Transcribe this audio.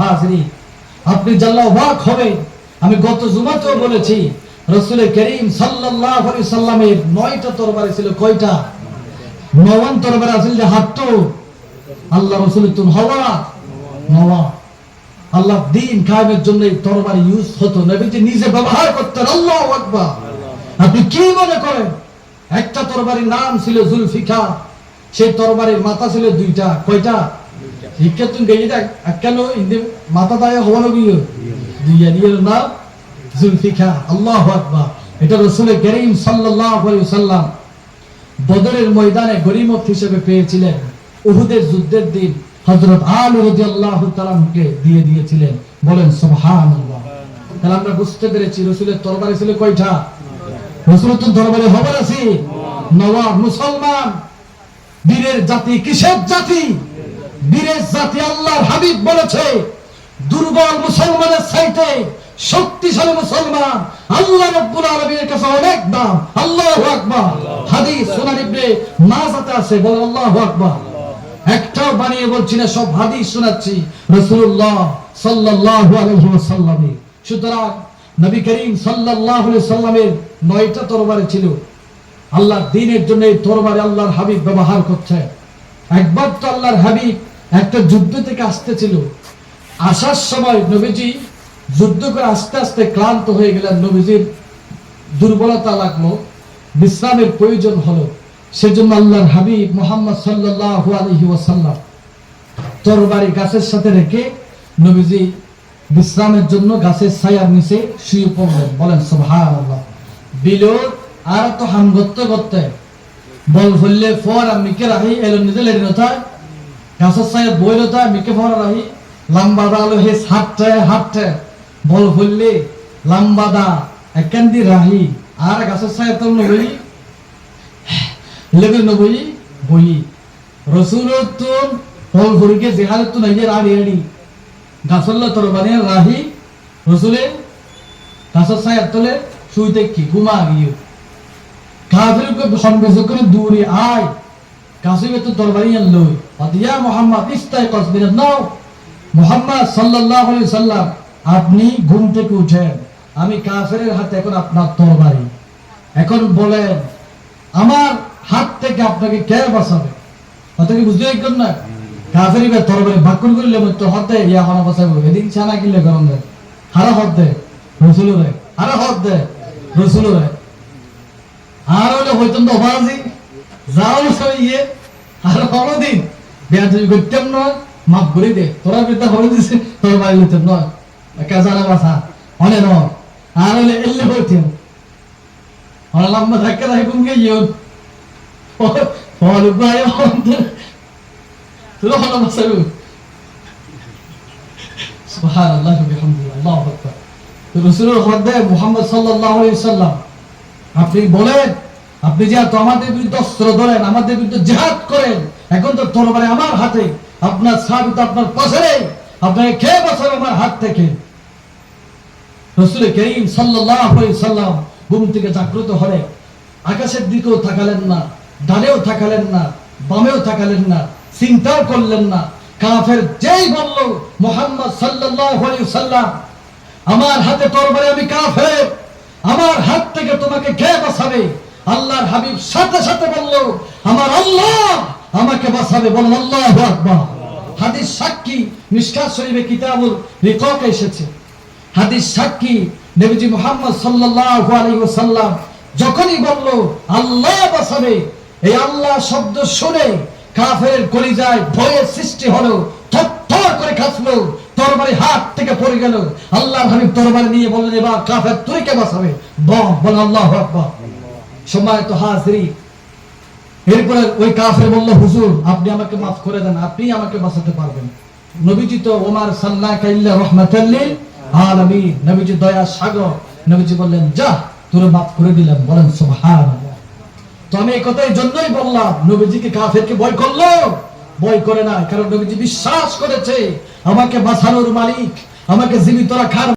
হাজিরিন, আপনি জানলে অবাক হবেন, আমি গত জুমাতেও বলেছি রাসূল করিম সাল্লাল্লাহু আলাইহি সাল্লামের 9টা তরবারি ছিল। কয়টা? 9 তরবারি আছে যে হাতটো আল্লাহ রাসূলের তুন হওয়া নওয়া। আল্লাহ দ্বীন কায়েমের জন্য এই তরবারি ইউজ হতো, নবীজি নিজে ব্যবহার করতেন। আল্লাহু আকবার। আপনি কি মনে করেন? একটা তরবারির নাম ছিল জুলফিকার, সেই তরবারির মাথা ছিল 2টা। কয়টা? ইকে তুমি গেইদা কেন ইন্দে মাথা দায় হওয়ানো গিয়ে দুইয়া নিয়ে নাম জুলফিকার। আল্লাহু আকবার। এটা রাসূল করিম সাল্লাল্লাহু আলাইহি ওয়াসাল্লাম বদরের ময়দানে গনিমত হিসেবে পেয়েছিলেন। উহুদের যুদ্ধের দিন হযরত আলী রাদিয়াল্লাহু তাআলাকে দিয়ে দিয়েছিলেন। বলেন সুবহানাল্লাহ। তাহলে আমরা বুঝতে পেরেছি রাসূলের তরবারি ছিল কয়টা? রাসূলের তরবারি খবর আছে নওয়াব। মুসলমান বীরের জাতি। কিসের জাতি? বীরের জাতি। আল্লাহর হাবিব বলেছে দুর্বল মুসলমানের চাইতে শক্তিশালী মুসলমান আল্লাহ রাব্বুল আলামিনের কাছে অনেক দাম। আল্লাহু আকবার। হাদিস সুনান ইবনে মাজাতে আছে। বলেন আল্লাহু আকবার। একটাও বানিয়ে বলছি না, সব হাদিস শোনাচ্ছি রাসূলুল্লাহ সাল্লাল্লাহু আলাইহি ওয়াসাল্লামের। সুতরাং নবী করিম সাল্লাল্লাহু আলাইহি ওয়াসাল্লামের 9টা তরবারি ছিল। আল্লাহর দ্বীনের জন্য এই তরবারি আল্লাহর হাবিব ব্যবহার করছে। একবার তো আল্লাহর হাবিব একটা যুদ্ধ থেকে আসতেছিল। আসার সময় নবীজি যুদ্ধ করে আস্তে আস্তে ক্লান্ত হয়ে গেলেন। নবীজির দুর্বলতা লাগলো, বিশ্রামের প্রয়োজন হলো। সেজন্য আল্লাহর হাবিব মুহাম্মদ সাল্লাল্লাহু আলাইহি ওয়াসাল্লাম তরবারি গাছের সাথে রেখে নবীজি বিশ্রামের জন্য গাছের ছায়ার নিচে শুয়ে পড়লেন। বলেন সুবহানাল্লাহ। বিলোর আর তো হাম করতে করতে বল ফুললে ফর মিকে রাহি এলো নিজে লেডি নথা গাছের ছায়া বইল তা মিকে ফর রাহি লম্বা দালো হে হাঁটতে বল ফুললে লম্বা দা একান্দি রাহি আর গাছের ছায়া তো নবী লেগে নবী বই রসুলের তো বল ফুরকে জেহালে তো নাই রাড়ি রাড়ি গাছল্লা তরবারি রাহি রসুলে গাছের ছায়া তলে শুইতে কি ঘুমা গিয়ে কাফিরকে সম্বেদন করে দূরে আয় কাসিবে তো তরবারি আনলই আদিয়া মুহাম্মদ ইস্তাইকাস মিনান নাও। মুহাম্মদ সাল্লাল্লাহু আলাইহি ওয়াসাল্লাম আপনি ঘুম থেকে উঠেন, আমি কাফেরের হাতে এখন আপনার তরবারি। এখন বলেন আমার হাত থেকে আপনাকে কে বাঁচাবে? কথা কি বুঝতে পারছেন না? কাফেরের তরবারি বাকুল করলে মত হাতে ইয়া হনা বাঁচাবে। এদিন ছানা কিলে গরম দেয় হারা হাত দেয় রাসূলের, হারা হাত দেয় রাসূলের। আর হলে হইতাম তো অবাজি যাও সব ইয়ে আর হলদিন বেয়াদবি করতাম নয়, মাফ করে দে তোরা বেটা হলে দিছে তোর বাড়ি হইতাম নয় একা জানা বাসা অনে নয়। আর হলে এলে হইতাম আর লম্বা ধাক্কা রাখি কমকে ইয়ে ফল উপায় তোরা হলো বাসাবি। সুবহানাল্লাহ বিহামদিহি আল্লাহু আকবার। রাসূলুল্লাহ হদে মুহাম্মদ সাল্লাল্লাহু আলাইহি ওয়াসাল্লাম আপনি বলেন আপনি যে তো আমাদের বিরুদ্ধে অস্ত্র ধরেন, আমাদের বিরুদ্ধে জিহাদ করেন, এখন তো তরবারি আমার হাতে, আপনার সাহাবী তো আপনার পাশে, আপনাকে কে বাঁচাবে আমার হাত থেকে? রাসূল করিম সাল্লাল্লাহু আলাইহি ওয়াসাল্লাম ঘুম থেকে জাগ্রত হলে আকাশের দিকেও তাকালেন না, ডানেও তাকালেন না, বামেও তাকালেন না, চিন্তাও করলেন না। কাফের যেই বলল মুহাম্মদ সাল্লাল্লাহু আলাইহি ওয়াসাল্লাম আমার হাতে তরবারি, আমি কাফের, আমার হাত থেকে তোমাকে কে বাঁচাবে? আল্লাহর হাবিব সাথে সাথে বলল আমার আল্লাহ আমাকে বাঁচাবে। বলেন আল্লাহু আকবার। হাদিস সাক্ষী মিশকাত শরীফে কিতাবুল রিকাকে এসেছে। হাদিস সাক্ষী নবীজি মুহাম্মদ সাল্লাল্লাহু আলাইহি ওয়াসাল্লাম যখনই বলল আল্লাহ বাঁচাবে, এই আল্লাহ শব্দ শুনে কাফেরের কলিজায় ভয়ের সৃষ্টি হলো, থরথর করে কাঁপলো, তরবারি হাত থেকে পড়ে গেল। আল্লাহর হাবিব তরবারি নিয়ে বললেন এবার কাফের তুই কে বাঁচাবে? বল আল্লাহু আকবার। সম্মানিত হাজিরিন, এরপরে ওই কাফের বলল হুজুর আপনি আমাকে মাফ করে দেন, আপনি আমাকে বাঁচাতে পারবেন। নবীজি তো ওমার সাল্লাল্লাহু ইল্লা রাহমাতাল লিল আলামিন, নবীজি দয়া সাগর। নবীজি বললেন যা তোরে মাফ করে দিলাম। বলেন সুবহানাল্লাহ। তো আমি এই কথাই জন্যই বললাম নবীজিকে কাফেরকে ভয় করলো? ভয় করে না, কারণ নবীজি বিশ্বাস করেছে আমাকে বাঁচানোর মালিক, আমাকে জীবিত রাখার